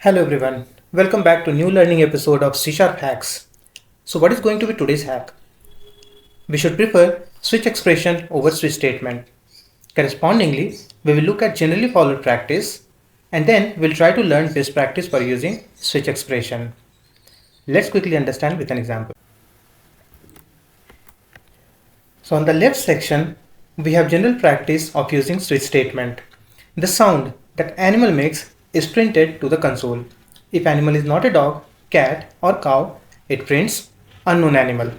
Hello everyone, welcome back to new learning episode of C# hacks. So what is going to be today's hack? We should prefer switch expression over switch statement. Correspondingly, we will look at generally followed practice and then we'll try to learn best practice for using switch expression. Let's quickly understand with an example. So on the left section, we have general practice of using switch statement. The sound that animal makes is printed to the console. If animal is not a dog, cat or cow, it prints unknown animal.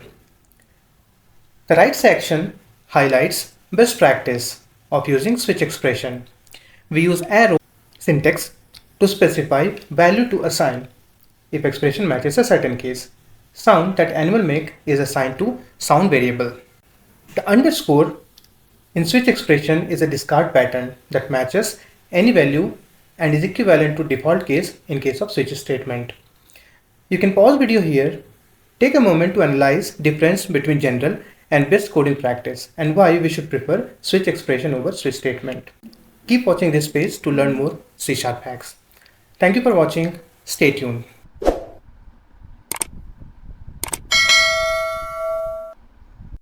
The right section highlights best practice of using switch expression. We use arrow syntax to specify value to assign if expression matches a certain case. Sound that animal make is assigned to sound variable. The underscore in switch expression is a discard pattern that matches any value and is equivalent to default case in case of switch statement. You can pause video here, take a moment to analyze difference between general and best coding practice and why we should prefer switch expression over switch statement. Keep watching this page to learn more C# hacks. Thank you for watching. Stay tuned.